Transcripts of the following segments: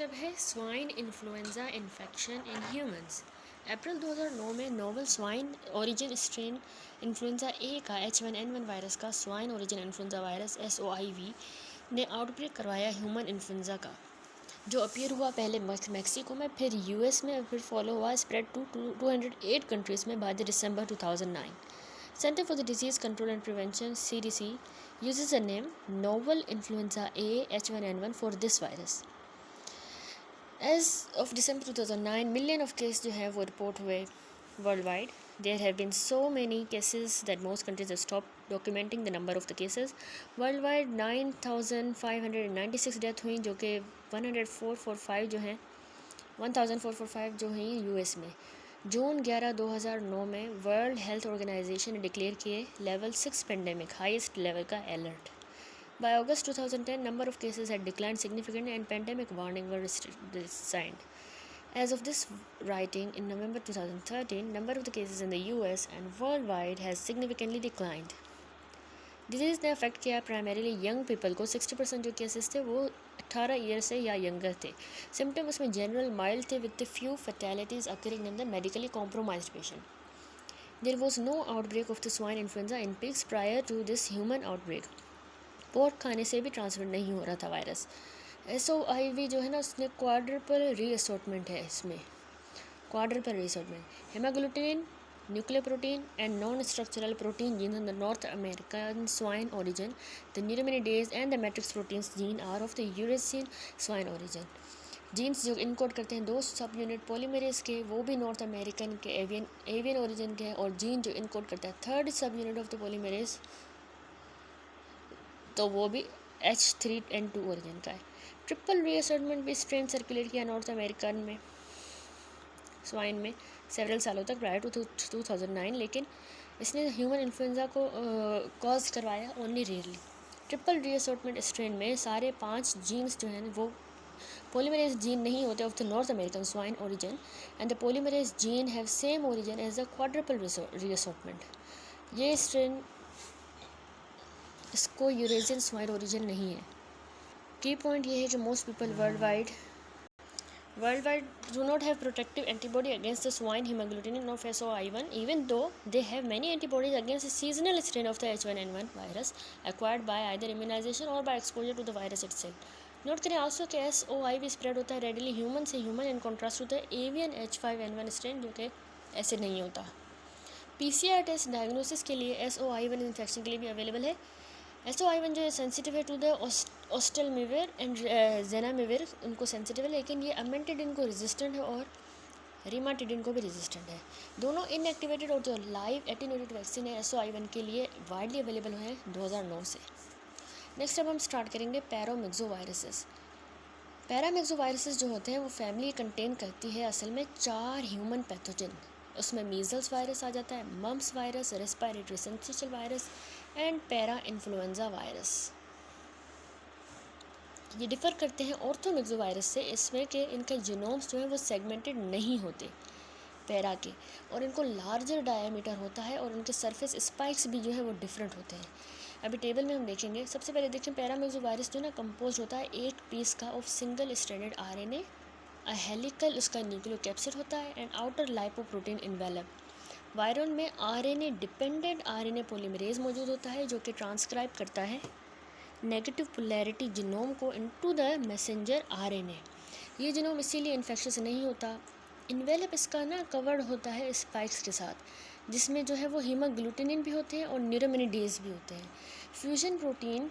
Next अब है swine influenza infection in humans. अप्रैल 2009 में novel swine origin strain influenza A का H1N1 वायरस का swine origin influenza virus SOIV ने आउटब्रेक करवाया ह्यूमन इन्फ्लुएंजा का, जो अपीयर हुआ पहले मैक्सिको में, फिर यूएस में, फिर फॉलो हुआ स्प्रेड टू 208 कंट्रीज़ में by December 2009। Center for the Disease Control and Prevention (CDC) uses the name novel influenza A H1N1 for this virus. As of December 2009, million of cases जो है वो report हुए world wide. There have been so many cases that most countries have stopped documenting the number of the cases. Worldwide 9,596 death हुई, जो कि 10445 जो हैं 1445 जो हैं यूएस में. जून 11, 2009 में वर्ल्ड हेल्थ ऑर्गेनाइजेशन ने डिक्लेयर किए लेवल 6 पेंडेमिक हाईएस्ट लेवल का alert. By August 2010, number of cases had declined significantly and pandemic warning were signed. As of this writing, in November 2013, number of the cases in the US and worldwide has significantly declined. Disease ने affect किया primarily young people को. 60% जो cases थे वो 18 year से या younger थे. Symptom उसमें जनरल माइल्ड थे with few fatalities occurring in the medically compromised patient. There was no outbreak of the swine influenza in pigs prior to this human outbreak. Pork खाने से भी ट्रांसफर नहीं हो रहा था वायरस. SOIV जो है ना, उसने क्वाड्रपल रीअसॉर्टमेंट है. इसमें quadruple रीअसॉर्टमेंट हेमाग्लूटिनिन, nuclear protein and non-structural protein genes in the North American swine origin. The neuraminidase and the matrix proteins gene are of the Eurasian swine origin. Genes जो इनकोड करते हैं 2 subunit polymerase के, वो भी North American के avian origin के हैं. और जीन जो इनकोड करता है 3rd सब यूनिट ऑफ द पॉलीमरेज, तो वो भी H3N2 ओरिजिन का है. ट्रिपल रीअसॉर्टमेंट भी स्ट्रेन सर्कुलेट किया नॉर्थ अमेरिकन में स्वाइन में सेवरल सालों तक प्रायर टू 2009, लेकिन इसने ह्यूमन इन्फ्लुएंजा को कॉज करवाया ओनली रेयरली. ट्रिपल रीअसॉर्टमेंट स्ट्रेन में सारे 5 जीन्स जो हैं वो पॉलीमरेज जीन नहीं होते of the North American swine origin, and the polymerase gene have same origin as the quadruple reassortment. ये स्ट्रेन इसको यूरेशियन स्वाइन ओरिजिन नहीं है. की पॉइंट ये है कि most people worldwide do not have protective antibody against the swine hemagglutinin of SOI1, even though they have many antibodies against the seasonal strain of the H1N1 virus acquired by either immunization or by exposure to the virus itself. Note करें also कि SOIV spread होता है readily human से human in contrast होता है avian H5N1 strain, जो कि ऐसे नहीं होता. PCR टेस्ट डायग्नोसिस के लिए SOI1 इन्फेक्शन के लिए भी अवेलेबल है. SOI1 जो है सेंसिटिव है टू द ओस्टेलमिविर एंड जेनामिविर, उनको सेंसिटिव है, लेकिन ये अमेंटिडिन को रेजिस्टेंट है और रिमाटिडिन को भी रेजिस्टेंट है. दोनों इनएक्टिवेटेड और जो लाइव एटीन्यूएटेड वैक्सीन है SOI1 के लिए वाइडली अवेलेबल हैं 2009 से. नेक्स्ट अब हम स्टार्ट करेंगे पैरामिक्सोवायरसेस. पैरामिक्सोवायरसेस जो होते हैं वो फैमिली कंटेन करती है असल में 4 ह्यूमन पैथोजन. उसमें मीजल्स वायरस आ जाता है, mumps virus, respiratory syncytial virus and parainfluenza virus. ये डिफ़र करते हैं ऑर्थोमिक्सोवायरस से इसमें कि इनके जीनोम्स जो हैं वो सेगमेंटेड नहीं होते पैरा के, और इनको लार्जर डायमीटर होता है, और उनके सरफेस स्पाइक्स भी जो है वो डिफरेंट होते हैं. अभी टेबल में हम देखेंगे. सबसे पहले देखें पैरामिक्सोवायरस जो ना कंपोज होता है 8 पीस का of single stranded RNA, a helical उसका न्यूक्लियोकैप्सिड होता है and outer lipoprotein envelope. Viral में RNA डिपेंडेंट RNA पॉलीमरेज मौजूद होता है जो कि ट्रांसक्राइब करता है नेगेटिव पोलैरिटी जीनोम को इनटू द मैसेंजर RNA. ये जीनोम इसीलिए इन्फेक्शस नहीं होता. इन्वेलप इसका ना कवर्ड होता है स्पाइक्स के साथ, जिसमें जो है वो हीमोग्लूटिनिन भी होते हैं और न्यूरामिनिडेज भी होते हैं. फ्यूजन प्रोटीन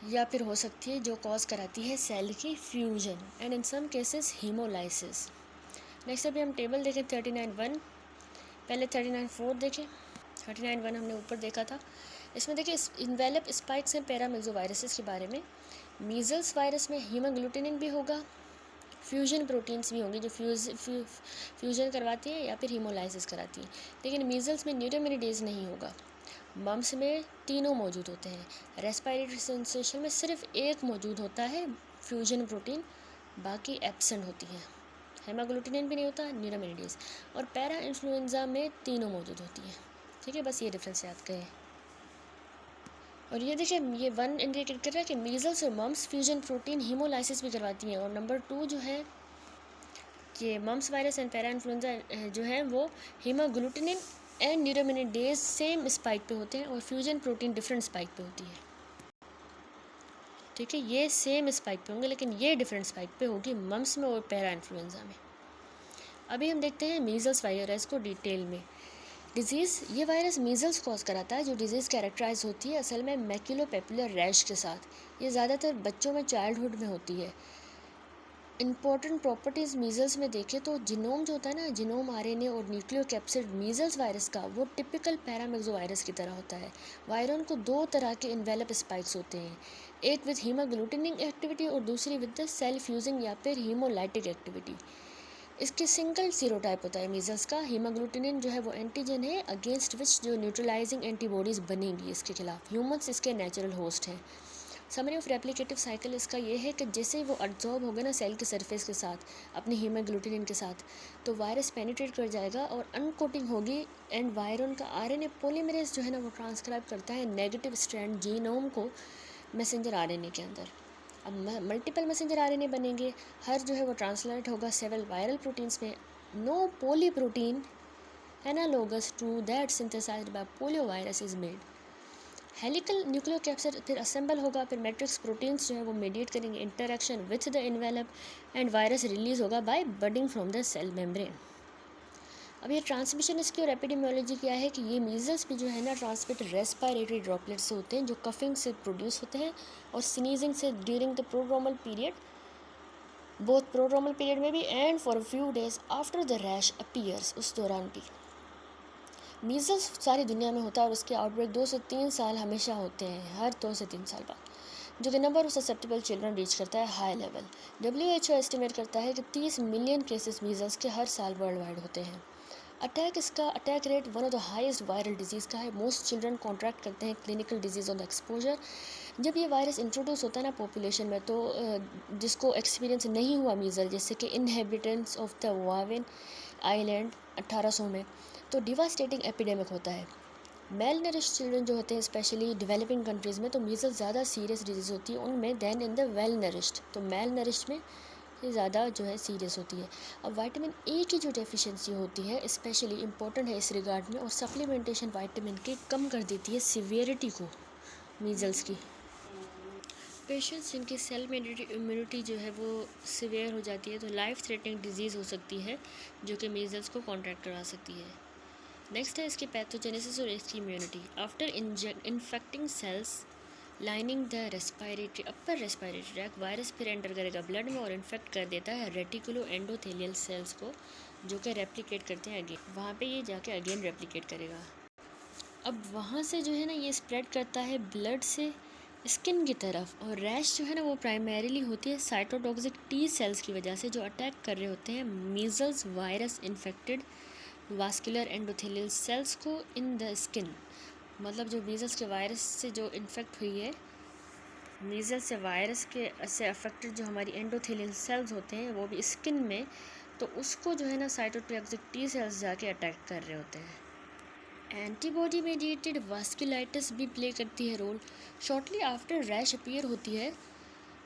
या फिर हो सकती है जो कॉज कराती है सेल की fusion and in some cases haemolysis. Next अभी हम टेबल देखें 39(1). पहले 39(4) देखें. 39(1) हमने ऊपर देखा था. इसमें देखिए इन्वेलप स्पाइक्स हैं पैरामिक्सोवायरसेस के बारे में. मीजल्स वायरस में हीमोग्लूटिनिन भी होगा, फ्यूजन प्रोटीन्स भी होंगी जो फ्यूजन करवाती हैं या फिर हीमोलाइसिस कराती हैं, लेकिन मीजल्स में न्यूरामिनिडेज नहीं होगा. मम्प्स में तीनों मौजूद होते हैं. रेस्पिरेटरी सेंसेशन में सिर्फ एक मौजूद होता है फ्यूजन प्रोटीन, बाकी एब्सेंट होती हैं. हेमाग्लूटिनिन भी नहीं होता, न्यूरामिनिडेज. और पैरा इन्फ्लुएंजा में तीनों मौजूद होती हैं. ठीक है, बस ये डिफरेंस याद करें. और ये देखिए ये 1 इंडिकेट कर रहा है कि मीजल्स और मम्स फ्यूजन प्रोटीन हीमोलाइसिस भी करवाती हैं, और नंबर 2 जो है कि mumps virus and parainfluenza जो है वो haemagglutinin and neuraminidase same spike पे होते हैं और फ्यूजन प्रोटीन डिफरेंट स्पाइक पे होती है। ठीक है, ये सेम स्पाइक पे होंगे लेकिन ये डिफरेंट स्पाइक पे होगी मम्स में और पैरा इन्फ्लुएंजा में। अभी हम देखते हैं मीजल्स वायरस को डिटेल में। डिजीज़, ये वायरस मीजल्स कॉज कराता है, जो डिजीज़ कैरेक्टराइज होती है असल में मैक्यूलोपेपुलर रैश के साथ। ये ज़्यादातर बच्चों में चाइल्डहुड में होती है। इंपॉर्टेंट प्रॉपर्टीज़ मीजल्स में देखें तो जिनोम जो होता है ना, जिनोम आरएनए और न्यूक्लियोकैप्सिड मीजल्स वायरस का वो टिपिकल पैरामेक्सो वायरस की तरह होता है। वायरन को 2 तरह के इन्वेलप स्पाइक्स होते हैं, एक विद हीमोग्लूटिनिंग एक्टिविटी और दूसरी विद द सेल फ्यूजिंग या फिर हीमोलाइटिक एक्टिविटी। इसके सिंगल सीरोटाइप होता है मीजल्स का। हीमोग्लूटिनिन जो है वो एंटीजन है अगेंस्ट विच जो न्यूट्रलाइजिंग एंटीबॉडीज़ बनेंगी इसके खिलाफ। ह्यूमंस इसके नेचुरल होस्ट हैं। समरी ऑफ रेप्लिकेटिव साइकिल इसका ये है कि जैसे वो अब्जॉर्ब होगा ना सेल के सरफेस के साथ अपने हीमोग्लूटिनिन के साथ, तो वायरस पेनिट्रेट कर जाएगा और अनकोटिंग होगी एंड वायरन का आरएनए पॉलीमरेज जो है ना वो ट्रांसक्राइब करता है नेगेटिव स्ट्रैंड जीनोम को मैसेंजर आरएनए के अंदर। अब मल्टीपल मैसेंजर आरएनए बनेंगे, हर जो है वो ट्रांसलेट होगा सेवरल वायरल प्रोटीन्स में। No poly protein analogous to that synthesized by polio virus is made. Helical nucleocapsid फिर असेंबल होगा, फिर मैट्रिक्स प्रोटीन्स जो है वो मीडिएट करेंगे interaction with the envelope and virus release होगा by budding from the cell membrane. अब ये ट्रांसमिशन इसकी और एपिडेमियोलॉजी क्या है कि ये मीजल्स भी जो है ना ट्रांसमिट रेस्पिरेटरी ड्रॉपलेट से होते हैं जो कफिंग से प्रोड्यूस होते हैं और स्नीजिंग से during the prodromal period, both prodromal period में भी and for few days after the rash appears, उस दौरान भी। मीजल्स सारी दुनिया में होता है और उसके आउटब्रेक 2 से 3 साल हमेशा होते हैं, हर 2 से 3 साल बाद, जो कि number of susceptible children reach करता है हाई लेवल। WHO एस्टिमेट करता है कि 30 मिलियन केसेस मीजल्स के हर साल वर्ल्ड वाइड होते हैं। Attack rate one of the highest viral disease का है। मोस्ट चिल्ड्रन कॉन्ट्रैक्ट करते हैं clinical disease on the exposure. जब ये वायरस इंट्रोड्यूस होता है ना पॉपुलेशन में, तो जिसको एक्सपीरियंस नहीं हुआ मीजल, जैसे कि इनहेबिटेंट्स ऑफ द वावेन आइलैंड 1800 में, तो डिवास्टेटिंग एपिडेमिक होता है। मेल नरिश चिल्ड्रन जो होते हैं स्पेशली डेवलपिंग कंट्रीज़ में, तो मीजल ज़्यादा सीरियस डिजीज़ होती है उनमें than in the well nourished. तो मेल नरिश में ये ज़्यादा जो है सीरियस होती है। अब विटामिन ए की जो डेफिशिएंसी होती है स्पेशली इम्पोर्टेंट है इस रिगार्ड में, और सप्लीमेंटेशन विटामिन के कम कर देती है सीवियरिटी को मीजल्स की। पेशेंट्स जिनकी सेल मेडिटेड इम्यूनिटी जो है वो सीवियर हो जाती है तो लाइफ थ्रेटनिंग डिजीज़ हो सकती है जो कि मीजल्स को कॉन्ट्रैक्ट करा सकती है। नेक्स्ट है इसकी पैथोजेनेसिस और इसकी immunity. After infecting cells lining the respiratory upper respiratory tract, virus फिर एंटर करेगा ब्लड में और इन्फेक्ट कर देता है रेटिकुलो एंडोथेलियल सेल्स को, जो कि रेप्लिकेट करते हैं अगेन, वहाँ पे ये जाके अगेन रेप्लिकेट करेगा। अब वहाँ से जो है ना ये स्प्रेड करता है ब्लड से स्किन की तरफ, और रैश जो है ना वो प्राइमरीली होती है साइटोटॉक्सिक टी सेल्स की वजह से, जो अटैक कर रहे होते हैं measles virus infected vascular endothelial cells को इन द स्किन। मतलब जो मीजल्स के वायरस से जो इन्फेक्ट हुई है, मीजल्स से वायरस के से अफेक्टेड जो हमारी एंडोथेलियल सेल्स होते हैं वो भी स्किन में, तो उसको जो है ना साइटोटॉक्सिक टी सेल्स जाके अटैक कर रहे होते हैं। एंटीबॉडी मेडिएटेड वास्कुलाइटिस भी प्ले करती है role. Shortly after rash appear होती है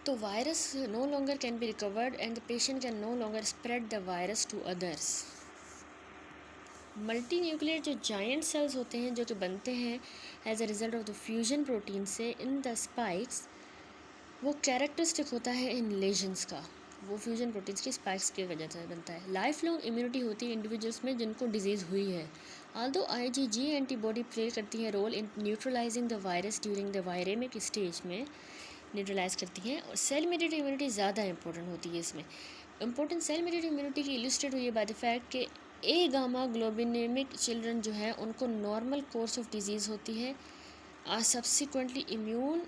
तो virus no longer can be recovered and the patient can no longer spread the virus to others. Multinuclear जो जायंट सेल्स होते हैं जो कि बनते हैं as a result of the fusion protein से इन द स्पाइक्स, वो characteristic होता है इन लेजन्स का, वो फ्यूजन प्रोटीन्स की स्पाइक्स की वजह से बनता है। लाइफ लॉन्ग इम्यूनिटी होती है इंडिविजुअल्स में जिनको डिजीज़ हुई है। आल्दो IgG एंटीबॉडी प्ले करती है role in neutralizing the virus during the viraemic stage में न्यूट्रलाइज करती हैं, और सेल मेडिएटेड इम्यूनिटी ज़्यादा इंपॉर्टेंट होती है इसमें। इंपॉर्टेंट सेल मेडिएटेड इम्यूनिटी की इलस्ट्रेट हुई है बाय द फैक्ट कि ए गामा ग्लोबिनेमिक चिल्ड्रन जो है उनको नॉर्मल कोर्स ऑफ डिजीज़ होती है, are subsequently immune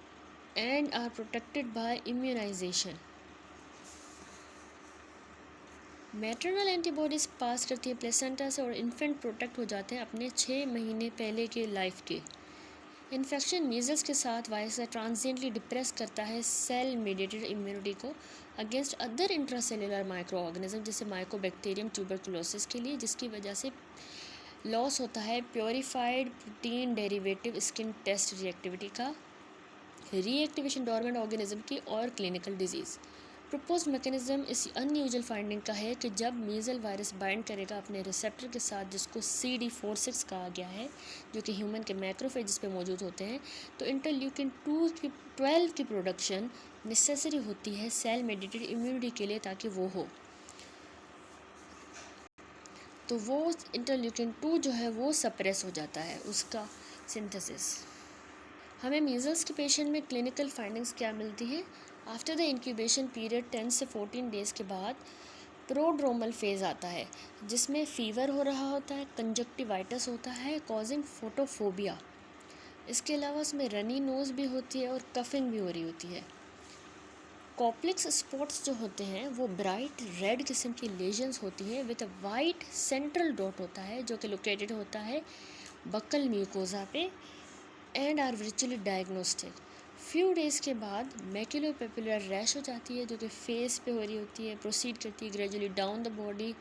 and are protected by immunization. Maternal antibodies pass करती है प्लेसेंटा से और इन्फेंट प्रोटेक्ट हो जाते हैं अपने 6 महीने पहले के लाइफ के। इन्फेक्शन मीजल्स के साथ वायरस ट्रांजिएंटली डिप्रेस करता है सेल मेडिएटेड इम्यूनिटी को against other intracellular microorganism जैसे माइकोबैक्टीरियम ट्यूबरकुलोसिस के लिए, जिसकी वजह से लॉस होता है purified protein derivative skin test reactivity का रीएक्टिवेशन डोरमेंट ऑर्गेनिज्म की और क्लिनिकल डिजीज़। प्रपोज मैकेनिज्म इस अनयूजुअल फाइंडिंग का है कि जब मीज़ल वायरस बाइंड करेगा अपने रिसेप्टर के साथ, जिसको CD46 कहा गया है, जो कि ह्यूमन के मैक्रोफेजेस पे मौजूद होते हैं, तो इंटरल्यूकिन 12 की प्रोडक्शन नेसेसरी होती है सेल मेडिएटेड इम्यूनिटी के लिए, ताकि वो हो। तो वो इंटरल्यूकिन 2 जो है वो सप्रेस हो जाता है, उसका सिंथेसिस। हमें मीज़ल्स के पेशेंट में क्लिनिकल फाइंडिंग्स क्या मिलती हैं? आफ्टर द इंक्यूबेशन पीरियड 10 से 14 डेज़ के बाद प्रोड्रोमल फेज़ आता है, जिसमें फ़ीवर हो रहा होता है, कंजक्टिवाइटिस होता है कॉजिंग फोटोफोबिया। इसके अलावा उसमें रनी नोज़ भी होती है और कफिंग भी हो रही होती है। कॉप्लेक्स स्पॉट्स जो होते हैं वो ब्राइट रेड किस्म की लेजन्स होती हैं with a white central dot होता है, जो कि लोकेटेड होता है बक्कल म्यूकोजा पे, and are virtually diagnostic. Few days के बाद मैक्यूलोपेपुलर रैश हो जाती है, जो कि फेस पे हो रही होती है, प्रोसीड करती है gradually down the body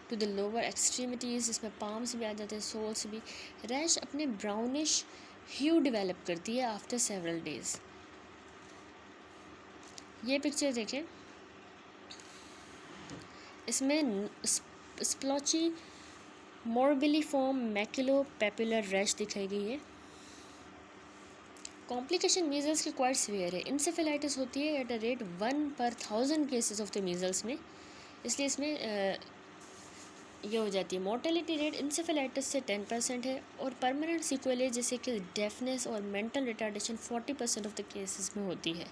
to the lower extremities, जिसमें पाम्स भी आ जाते हैं, सोल्स भी। रैश अपने ब्राउनिश ह्यू डेवलप करती है आफ्टर सेवरल डेज़। ये पिक्चर देखें, इसमें स्प्लॉची मोर्बिलिफॉर्म मैक्यूलोपेपुलर रैश दिखाई गई है। कॉम्प्लिकेशन मीज़ल्स की क्वाइट सीवियर है। इंसेफेलाइटिस होती है at a rate 1/1000 cases of the measles में, इसलिए इसमें ये हो जाती है। मोर्टेलिटी रेट इंसेफेलाइटिस से 10% है, और परमानेंट सिक्वेले जैसे कि डेफनेस और mental retardation 40% of the cases में होती है।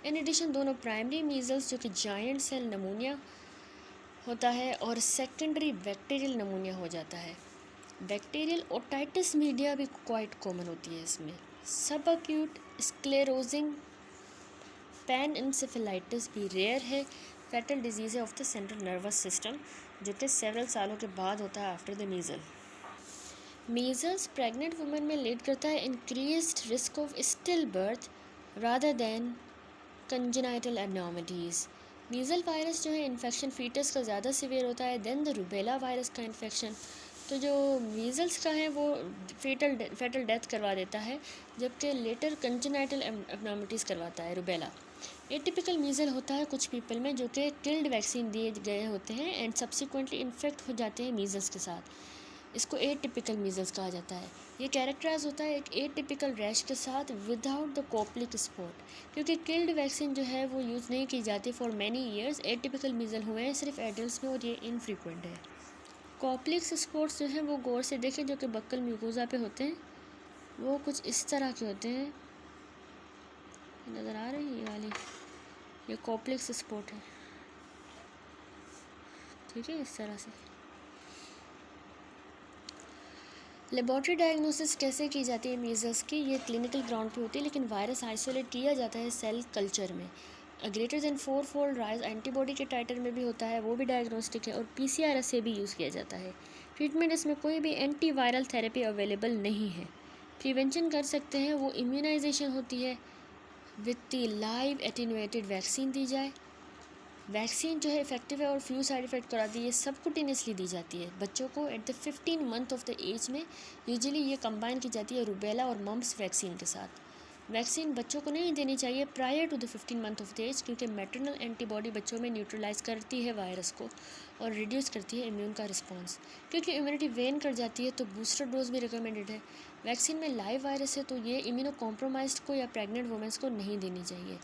इन एडिशन दोनों प्राइमरी मीज़ल्स जो कि जायंट सेल नमूनिया होता है और सेकेंडरी बैक्टीरियल नमूनिया हो जाता है। बैक्टीरियल ओटाइटिस मीडिया भी क्वाइट कॉमन होती है इसमें। सब एक्यूट स्क्लेरोजिंग पैन इंसेफेलाइटिस भी रेयर है, फैटल डिजीज़ है of the central nervous system, जो कि सेवरल सालों के बाद होता है after the measle. Measles pregnant women में लीड करता है increased risk of still birth rather than congenital abnormalities. Measle virus जो है इन्फेक्शन फीटस का ज़्यादा सीवियर होता है देन द रूबेला वायरस का इन्फेक्शन। तो जो मीज़ल्स का है वो फेटल डेथ करवा देता है, जबकि लेटर कंजेनाइटल एबनॉर्मलिटीज़ करवाता है रूबेला। एटिपिकल मीज़ल होता है कुछ पीपल में जो कि किल्ड वैक्सीन दिए गए होते हैं एंड सब्सिक्वेंटली इन्फेक्ट हो जाते हैं मीज़ल्स के साथ, इसको एटिपिकल मीज़ल्स कहा जाता है। ये कैरेक्टराइज होता है एक एटिपिकल रैश के साथ विदाउट द कॉप्लिक स्पॉट, क्योंकि किल्ड वैक्सीन जो है वो यूज़ नहीं की जाती for many years. Atypical measle हुए हैं सिर्फ एडल्ट में और ये इनफ्रीक्वेंट है। कॉप्लिक्स स्पॉट्स जो हैं वो गौर से देखें, जो कि बक्कल म्यूकोजा पे होते हैं, वो कुछ इस तरह के होते हैं, नज़र आ रही है ये वाली, ये कॉप्लिक्स स्पॉट है, ठीक है, इस तरह से। लेबॉर्ट्री डायग्नोसिस कैसे की जाती है मीज़ल्स की? ये क्लिनिकल ग्राउंड पे होती है, लेकिन वायरस आइसोलेट किया जाता है सेल कल्चर में। Greater than 4-fold rise antibody के टाइटर में भी होता है, वो भी डायग्नोस्टिक है, और PCR से भी यूज़ किया जाता है। ट्रीटमेंट इसमें कोई भी एंटीवायरल थेरेपी अवेलेबल नहीं है। प्रिवेंशन कर सकते हैं वो इम्यूनाइजेशन होती है, with the live attenuated vaccine दी जाए। वैक्सीन जो है इफेक्टिव है और फ्यू साइड इफ़ेक्ट कराती है, सबकुटेनियसली दी जाती है बच्चों को at the 15 month of the age में। यूजुअली ये कंबाइन की जाती है रूबेला और मम्स वैक्सीन के साथ। वैक्सीन बच्चों को नहीं देनी चाहिए prior to the 15 month of the age, क्योंकि मैटरनल एंटीबॉडी बच्चों में न्यूट्रलाइज करती है वायरस को और रिड्यूस करती है इम्यून का रिस्पॉन्स। क्योंकि इम्यूनिटी वेन कर जाती है तो बूस्टर डोज भी रिकमेंडेड है। वैक्सीन में लाइव वायरस है तो ये इम्यूनो कॉम्प्रोमाइज्ड को या प्रेग्नेंट वुमेंस को नहीं देनी चाहिए।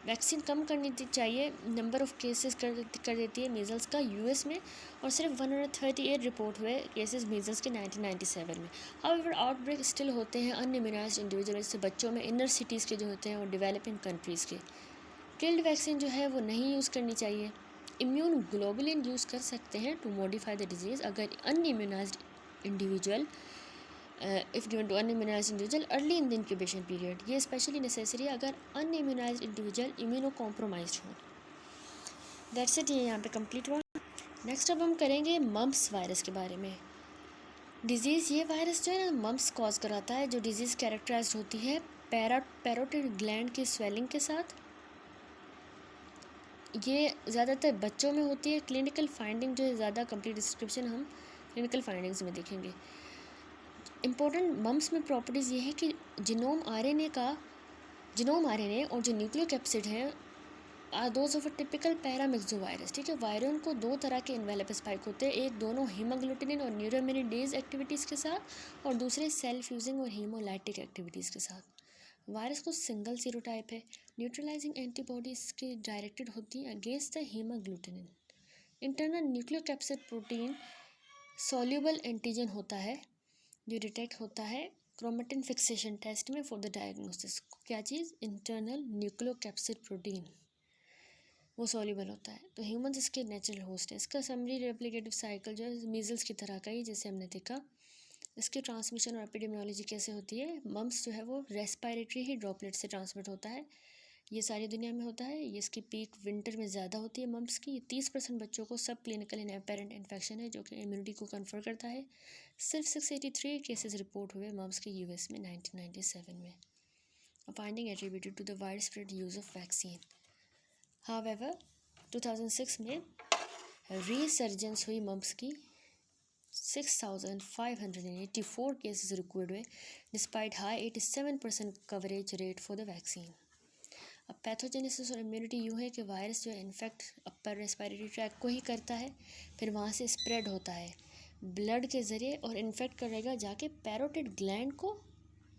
वैक्सीन कम करनी चाहिए, नंबर ऑफ़ केसेस कर देती है मीज़ल्स का यूएस में, और सिर्फ 138 रिपोर्ट हुए केसेस मीज़ल्स के 1997 में। हाउएवर आउटब्रेक स्टिल होते हैं अनइम्यूनाइज्ड इंडिविजुअल, इससे बच्चों में, इनर सिटीज़ के जो होते हैं और डेवलपिंग कंट्रीज़ के। किल्ड वैक्सीन जो है वो नहीं यूज़ करनी चाहिए। इम्यून ग्लोबुलिन यूज़ कर सकते हैं टू मॉडिफाई द डिजीज़ अगर अनइम्यूनाइज्ड individual if given to unimmunized individual early in the incubation period। ये स्पेशली नेसेसरी है अगर unimmunized individual immunocompromised हो। दैट्स इट, ये यहाँ पे कंप्लीट हुआ। नेक्स्ट अब हम करेंगे मम्प्स वायरस के बारे में। डिजीज़, ये वायरस जो है ना मम्प्स कॉज कराता है, जो डिजीज़ कैरेक्टराइज होती है पैरोटिड ग्लैंड की स्वेलिंग के साथ। ये ज़्यादातर बच्चों में होती है। क्लिनिकल फाइंडिंग जो है ज़्यादा कंप्लीट डिस्क्रिप्शन हम क्लिनिकल फाइंडिंग्स में देखेंगे। इम्पोर्टेंट मम्प्स में प्रॉपर्टीज़ ये है कि जीनोम RNA का जीनोम आरएनए और जो न्यूक्लियोकैप्सिड हैं are those of a typical paramyxovirus. ठीक है, वायरन को दो तरह के एनवेलप स्पाइक होते हैं, एक दोनों हीमोग्लूटिनिन और न्यूरामिनिडेज एक्टिविटीज़ के साथ और दूसरे सेल फ्यूजिंग और हीमोलाइटिक एक्टिविटीज़ के साथ। वायरस को सिंगल सीरोटाइप है। न्यूट्रलाइजिंग एंटीबॉडीज की डायरेक्टेड होती हैं against the haemagglutinin. Internal nucleocapsid protein soluble antigen होता है जो डिटेक्ट होता है क्रोमेटिन फिक्सेशन टेस्ट में फॉर द डायग्नोसिस। क्या चीज़? इंटरनल न्यूक्लियोकैप्सिड प्रोटीन, वो सॉल्यूबल होता है। तो ह्यूमंस इसके नेचुरल होस्ट है। इसका समरी रेप्लिकेटिव साइकिल जो है मीजल्स की तरह का ही, जैसे हमने देखा। इसकी ट्रांसमिशन और एपिडेमियोलॉजी कैसे होती है? मम्स जो है वो रेस्पिरेटरी ही ड्रॉपलेट से ट्रांसमिट होता है। ये सारी दुनिया में होता है। ये इसकी पीक विंटर में ज़्यादा होती है मम्स की। 30% बच्चों को सब क्लिनिकल इन अपेरेंट इन्फेक्शन है जो कि इम्यूनिटी को कन्फर करता है। सिर्फ 683 केसेस रिपोर्ट हुए मम्स के यूएस में 1997 में। Finding attributed to the widespread use of vaccine. However 2006 में रीसर्जेंस हुई मम्स की। 6,584 केसेस रिकॉर्ड हुए despite high 87% coverage rate for the vaccine. अब पैथोजेनेसिस और इम्यूनिटी यूँ है कि वायरस जो है इन्फेक्ट अपर रेस्पिरेटरी ट्रैक को ही करता है, फिर वहाँ से स्प्रेड होता है ब्लड के ज़रिए और इन्फेक्ट करेगा जाके पैरोटिड ग्लैंड को,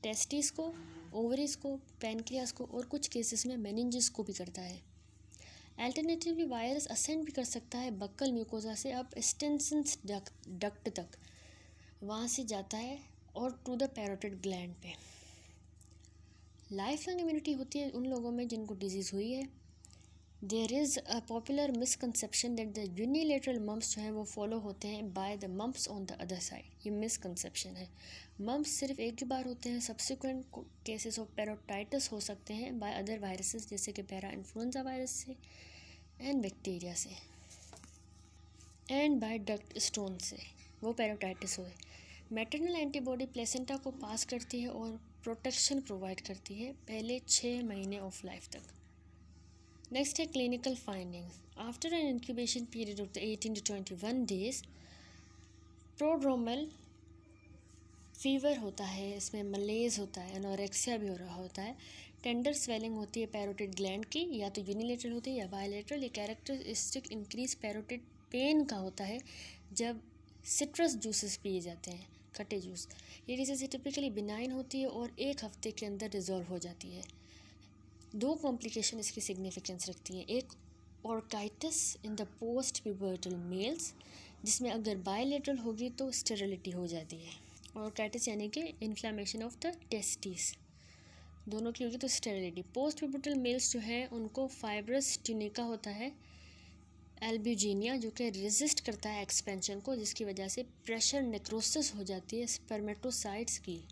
टेस्टिस को, ओवरीज को, पैनक्रियास को और कुछ केसेस में मेनिंजेस को भी करता है। अल्टरनेटिवली वायरस असेंड भी कर सकता है बक्कल म्यूकोजा से अब स्टेंसिस डक्ट तक, वहाँ से जाता है और टू द पैरोटिड ग्लैंड पे। लाइफ लॉन्ग इम्यूनिटी होती है उन लोगों में जिनको डिजीज़ हुई है। There is a popular misconception that the unilateral mumps जो हैं वो फॉलो होते हैं by the mumps on the other side. ये मिसकंसेप्शन है। मम्प्स सिर्फ एक ही बार होते हैं। सब्सिक्वेंट केसेस ऑफ पेरोटाइटिस हो सकते हैं बाय अदर वायरसेस जैसे कि पैरा इन्फ्लुएंजा वायरस से एंड बैक्टीरिया से एंड बाय डक्ट स्टोन से, वो पेरोटाइटिस हुए। मैटरनल एंटीबॉडी प्लेसेंटा को पास करती है और प्रोटेक्शन प्रोवाइड करती है पहले 6 महीने ऑफ लाइफ तक। नेक्स्ट है clinical findings. After an incubation period of the 18 to 21 days prodromal fever होता है, इसमें मलेज होता है, एनोरेक्सिया भी हो रहा होता है, टेंडर स्वेलिंग होती है पैरोटिड ग्लैंड की, या तो यूनिलेटरल होती है या बायलेटरल। ये कैरेक्टरिस्टिक इंक्रीज पैरोटिड पेन का होता है जब सिट्रस जूसेस पिए जाते हैं, खट्टे जूस। ये डिजीज़ टिपिकली बिनाइन होती है और 1 हफ्ते के अंदर रिजॉल्व हो जाती है। 2 कॉम्प्लिकेशन इसकी सिग्निफिकेंस रखती हैं। एक orchitis in the post pubertal males, जिसमें अगर बायलेटरल होगी तो स्टेरिलिटी हो जाती है। ऑर्काइटिस यानी कि इन्फ्लामेशन ऑफ द टेस्टिस, दोनों की होगी तो स्टेरिलिटी। पोस्ट प्यूबर्टल मेल्स जो हैं उनको फाइब्रस ट्यूनिका होता है, एल्ब्यूजीनिया, जो कि रेजिस्ट करता है एक्सपेंशन को, जिसकी वजह से प्रेशर नेक्रोसिस हो जाती है स्पर्मेटोसाइट्स की,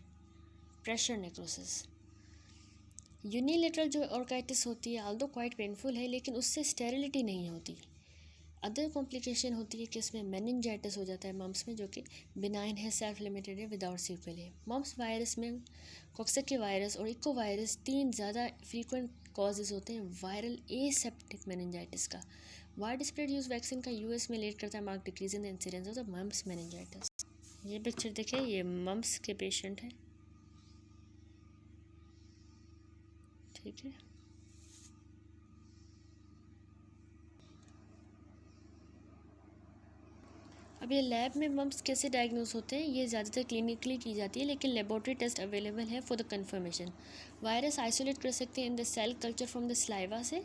प्रेशर नेक्रोसिस। यूनिलेटरल जो ऑर्काइटिस होती है आल्दो क्वाइट पेनफुल है लेकिन उससे स्टेरिलिटी नहीं होती। अदर कॉम्प्लिकेशन होती है कि इसमें मेनिंजाइटिस हो जाता है मम्स में, जो कि बिनाइन है, सेल्फ लिमिटेड है, विदाउट सीक्वल है। मम्स वायरस में कॉक्सेकी वायरस और इको वायरस 3 ज़्यादा फ्रीक्वेंट कॉजेज़ होते हैं वायरल एसेप्टिक मेनिंजाइटिस का। वाइड स्प्रेड यूज़ वैक्सीन का यूएस में लीड करता है mark decrease in the incidence of the mumps meningitis. ये पिक्चर देखिए, ये मम्स के पेशेंट हैं, ठीक है। अब ये लैब में मम्स कैसे डायग्नोस होते हैं? ये ज़्यादातर क्लिनिकली की जाती है लेकिन लेबोरेटरी टेस्ट अवेलेबल है for the confirmation. Virus isolate कर सकते हैं in the cell culture from the saliva से,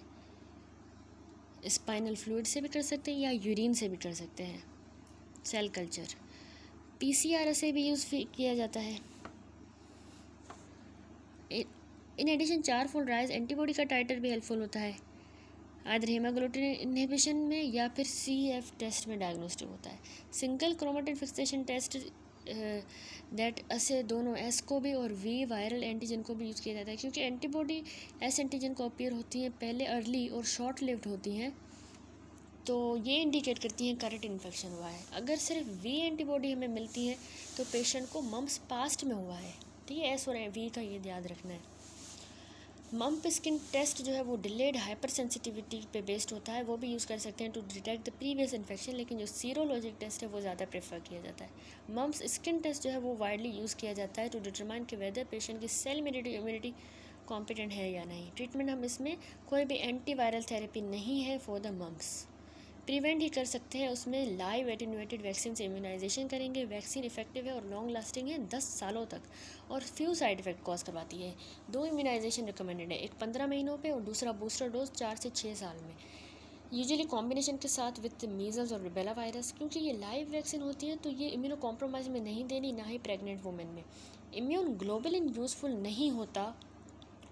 स्पाइनल फ्लूइड से भी कर सकते हैं या यूरिन से भी कर सकते हैं सेल कल्चर। पीसीआर से भी यूज़ किया जाता है। इन एडिशन 4-फोल्ड राइज एंटीबॉडी का टाइटर भी हेल्पफुल होता है, आइदर हेमाग्लूटिन इनहिबिशन में या फिर CF टेस्ट में डायग्नोस्टिक होता है। Single chromatin fixation test that ऐसे दोनों S को भी और V वायरल एंटीजन को भी यूज़ किया जाता है, क्योंकि एंटीबॉडी S एंटीजन को अपीयर होती हैं पहले अर्ली और शॉर्ट लिव्ड होती हैं, तो ये इंडिकेट करती हैं करंट इन्फेक्शन हुआ है। अगर सिर्फ V एंटीबॉडी हमें मिलती है तो पेशेंट को मम्स पास्ट में हुआ है, ठीक है। S और V का ये याद रखना है। मम्प स्किन टेस्ट जो है वो डिलेड हाइपर सेंसिटिविटी पे बेस्ड होता है, वो भी यूज़ कर सकते हैं to detect the previous infection, लेकिन जो सीरोलॉजिक टेस्ट है वो ज़्यादा प्रेफर किया जाता है। मम्प्स स्किन टेस्ट जो है वो वाइडली यूज़ किया जाता है टू डिटरमाइन कि वेदर पेशेंट की सेल इम्यूनिटी कॉम्पिटेंट है या नहीं। ट्रीटमेंट हम इसमें कोई भी एंटीवायरल थेरेपी नहीं है फॉर द मम्स। प्रिवेंट ही कर सकते हैं, उसमें लाइव एटेन्यूएटेड वैक्सीन से इम्यूनाइजेशन करेंगे। वैक्सीन इफेक्टिव है और लॉन्ग लास्टिंग है 10 सालों तक और फ्यू साइड इफेक्ट कॉज करवाती है। 2 इम्यूनाइजेशन रिकमेंडेड है, एक 15 महीनों पे और दूसरा बूस्टर डोज 4 से 6 साल में, यूजुअली कॉम्बिनेशन के साथ विद मीजल्स और रुबेला वायरस। क्योंकि ये लाइव वैक्सीन होती है तो ये इम्यूनो कॉम्प्रोमाइज़ में नहीं देनी, ना ही प्रेग्नेंट वुमेन में। इम्यून ग्लोबुलिन यूज़फुल नहीं होता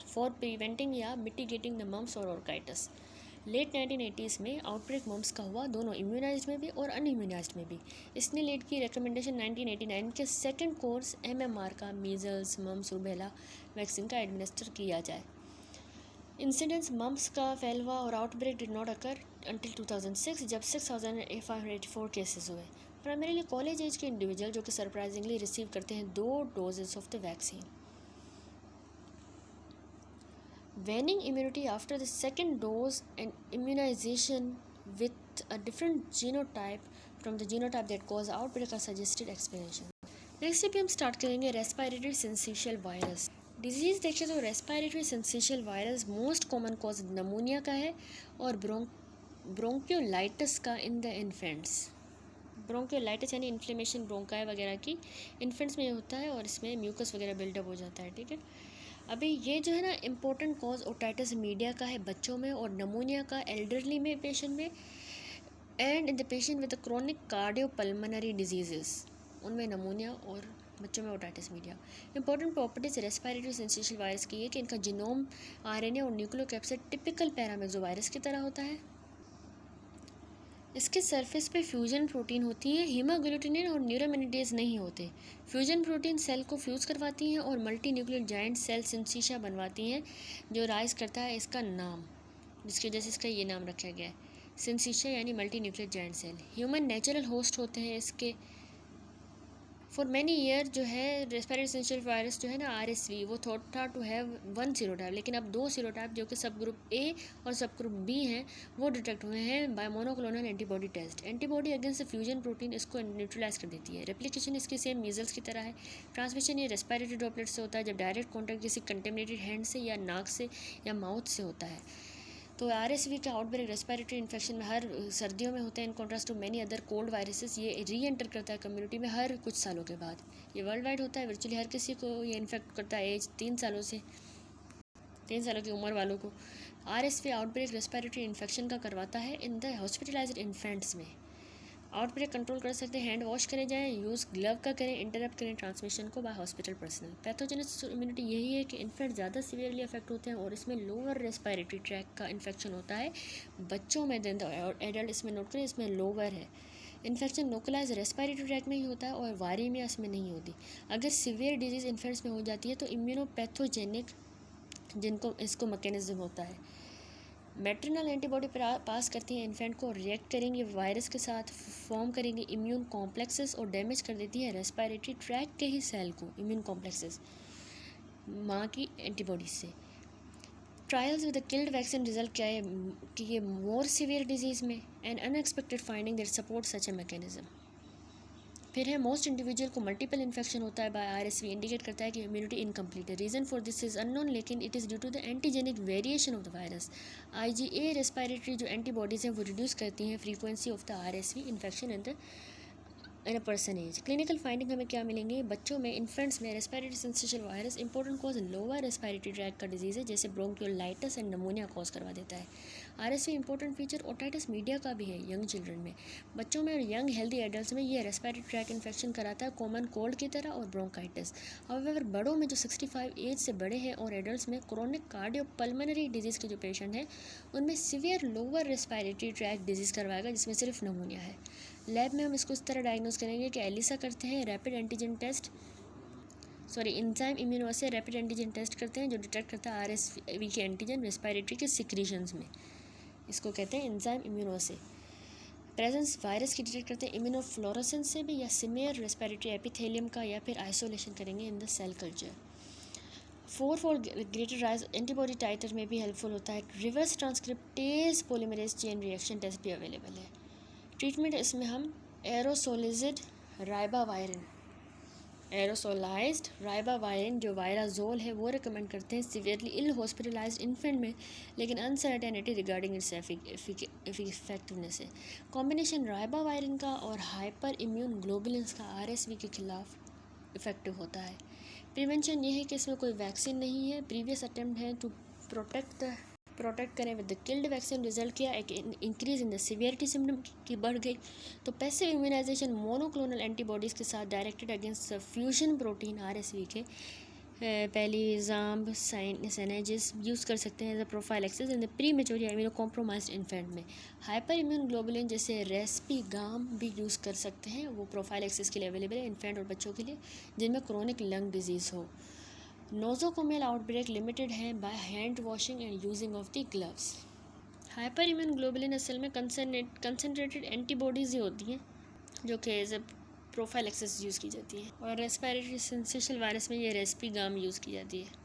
फॉर प्रिवेंटिंग या मिटिगेटिंग द मम्स और ऑर्काइटिस। लेट 1980s में आउटब्रेक मम्स का हुआ, दोनों इम्यूनाइज्ड में भी और अनइम्यूनाइज्ड में भी। इसने लेड की रिकमेंडेशन 1989 के सेकेंड कोर्स MMR का मीजल्स मम्स रूबेला वैक्सीन का एडमिनिस्टर किया जाए। इंसिडेंस मम्स का फैलवा और outbreak did not occur until 2006 जब 6,584 केसेस हुए, प्राइमरीली कॉलेज एज के इंडिविजुअल जो कि सरप्राइजिंगली रिसीव करते हैं 2 doses of the vaccine. Waning immunity after the second dose and immunization with a different genotype from the genotype that caused outbreak are suggested explanation. Next पे हम start करेंगे respiratory syncytial virus. Disease देखें तो respiratory syncytial virus most common cause pneumonia का है और bronchiolitis का in the infants. Bronchiolitis यानी इन्फ्लेमेशन ब्रोंकाई वगैरह की इन्फेंट्स में होता है और इसमें म्यूकस वगैरह बिल्डअप हो जाता है, ठीक है। अभी ये जो है ना इम्पोर्टेंट कॉज ओटाइटिस मीडिया का है बच्चों में और नमूनिया का एल्डरली में पेशेंट में and in the patient with chronic cardiopulmonary diseases, उनमें नमूनिया और बच्चों में otitis media. Important properties respiratory syncytial virus की है कि इनका जिनोम RNA और न्यूक्लियोकैप्सिड टिपिकल पैरामेक्सो वायरस की तरह होता है। इसके सरफेस पे फ्यूजन प्रोटीन होती है, हीमोग्लूटिनिन और न्यूरामिनिडेज नहीं होते। फ्यूजन प्रोटीन सेल को फ्यूज़ करवाती हैं और मल्टी न्यूक्लियर जाइंट सेल सिंसिशा बनवाती हैं, जो राइज करता है इसका नाम, जिसकी वजह से इसका ये नाम रखा गया है सिंसिशा यानी multinuclear giant cell. Human natural host होते हैं इसके। फॉर मैनी ईयर जो है रेस्पिरेटरी सिंसिशियल वायरस जो है ना RSV, वो थॉट था टू हैव 1 सीरोटाइप, लेकिन अब 2 सीरोटाइप जो कि सब ग्रुप A और सब ग्रुप B हैं वो डिटेक्ट हुए हैं by monoclonal antibody test. Antibody against fusion protein इसको न्यूट्रलाइज कर देती है। रेप्लिकेशन इसकी सेम मीजल्स की तरह है। ट्रांसमिशन ये रेस्पिरेटरी ड्रॉपलेट से होता है जब डायरेक्ट कॉन्टैक्ट किसी कंटेमिनेटेड हैंड से या नाक से या माउथ से होता है। तो RSV का आउटब्रेक रेस्पिरेटरी इन्फेक्शन में हर सर्दियों में होता है। In contrast to many other cold viruses ये री एंटर करता है कम्युनिटी में हर कुछ सालों के बाद। ये वर्ल्ड वाइड होता है, वर्चुअली हर किसी को ये इन्फेक्ट करता है एज 3 सालों से 3 सालों की उम्र वालों को। RSV आउटब्रेक रेस्पिरेटरी इन्फेक्शन का करवाता है इन द हॉस्पिटलाइज्ड इन्फेंट्स में। आउटब्रेक कंट्रोल कर सकते हैं, हैंड वॉश करें जाएँ, यूज़ ग्लव का करें, इंटरप्ट करें ट्रांसमिशन को bye hospital personal. Pathogenic immunity यही है कि इन्फेंट ज़्यादा सीवियरली अफेक्ट होते हैं और इसमें लोअर रेस्पिरेटरी ट्रैक का इन्फेक्शन होता है बच्चों में देन द एडल्ट। इसमें नोट करें इसमें लोअर है। इन्फेक्शन लोकलाइज रेस्पिरेटरी ट्रैक में ही होता है और वारी में इसमें नहीं होती। अगर सीवियर डिजीज़ इन्फेंट्स में हो जाती है तो इम्यूनोपैथोजेनिक जिनको इसको मैकेनिज्म होता है। मैट्रिनल एंटीबॉडी पास करती हैं इन्फेंट को, रिएक्ट करेंगी वायरस के साथ, फॉर्म करेंगी इम्यून कॉम्प्लेक्सेस और डैमेज कर देती है रेस्पिरेटरी ट्रैक के ही सेल को। इम्यून कॉम्प्लेक्सेस माँ की एंटीबॉडीज से। Trials with the killed vaccine result क्या है कि ये मोर सीवियर डिजीज़ में and unexpected finding that support such a mechanism. फिर है मोस्ट इंडिविजुअल को मल्टीपल इन्फेक्शन होता है बाय RSV इंडिकेट करता है कि इम्यूनिटी इनकम्प्लीट है। Reason for this is unknown, लेकिन it is due to the antigenic variation of the virus. IgA respiratory जो एंटीबॉडीज़ हैं वो रिड्यूस करती हैं frequency of the RSV infection in a person age. Clinical finding हमें क्या मिलेंगे बच्चों में इन्फेंट्स में respiratory syncytial virus important cause lower respiratory tract का डिजीज़ है जैसे ब्रोंकियोलाइटिस एंड नमूनिया कॉज करवा देता है। RSV important feature otitis media का भी है यंग चिल्ड्रन में। बच्चों में और यंग हेल्दी एडल्ट्स में ये रेस्पिरेटरी ट्रैक इन्फेक्शन कराता है कॉमन कोल्ड की तरह और ब्रोंकाइटिस। हाउएवर बड़ों में जो 65 एज से बड़े हैं और एडल्ट्स में क्रोनिक कार्डियोपल्मोनरी डिजीज़ के जो पेशेंट हैं उनमें severe lower respiratory track disease करवाएगा जिसमें सिर्फ नमूनिया है। लैब में हम इसको इस तरह डायग्नोस करेंगे कि ELISA करते हैं rapid antigen test, enzyme immunoassay rapid antigen test करते हैं जो डिटेक्ट करता है RSV के एंटीजन रेस्पिरेटरी के सिक्रीशंस में। इसको कहते हैं एंजाइम इम्यूनोअसे। प्रेजेंस वायरस की डिटेक्ट करते हैं इम्यूनोफ्लोरेसेंस से भी या सिमियर रेस्पिरेटरी एपिथेलियम का, या फिर आइसोलेशन करेंगे in the cell culture. For greater rise antibody titre में भी हेल्पफुल होता है। Reverse transcriptase polymerase chain reaction test भी अवेलेबल है। ट्रीटमेंट इसमें हम एरोसोलिजिड राइबावायरिन एरोसोलाइज्ड राइबावायरिन जो वायराजोल है वो रिकमेंड करते हैं सीवियरली इल हॉस्पिटलाइज्ड इन्फेंट में, लेकिन अनसर्टेनिटी रिगार्डिंग इट्स इफेक्टिवनेस है। कॉम्बिनेशन राइबावायरिन का और हाइपर इम्यून ग्लोबुलिन्स का आरएसवी के खिलाफ इफेक्टिव होता है। प्रिवेंशन ये है कि इसमें कोई वैक्सीन नहीं है। प्रीवियस अटेम्प्ट है टू प्रोटेक्ट करें with the killed vaccine, result किया एक increase in the severity symptom की बढ़ गई। तो पैसिव इम्यूनाइजेशन मोनोक्लोनल एंटीबॉडीज़ के साथ directed against fusion protein RSV के पैलीजाम्ब साइनेजिस यूज़ कर सकते हैं as a prophylaxis in the premature या इम्यूनो कॉम्प्रोमाइज्ड इन्फेंट में। हाइपर इम्यून ग्लोबुलिन जैसे रेस्पीगाम भी यूज़ कर सकते हैं, वो प्रोफाइलैक्सिस के लिए अवेलेबल है इन्फेंट और बच्चों के लिए जिनमें क्रोनिक लंग डिजीज़ हो। नोजोकोमियल आउटब्रेक लिमिटेड है by hand washing and using of the gloves. Hyper immune globulin असल में कंसनट्रेटेड एंटीबॉडीज़ ही होती हैं जो कि एज ए प्रोफाइलैक्सिस यूज़ की जाती है, और रेस्पिरेटरी सिंसिशियल वायरस में ये रेस्पीगाम यूज़ की जाती है।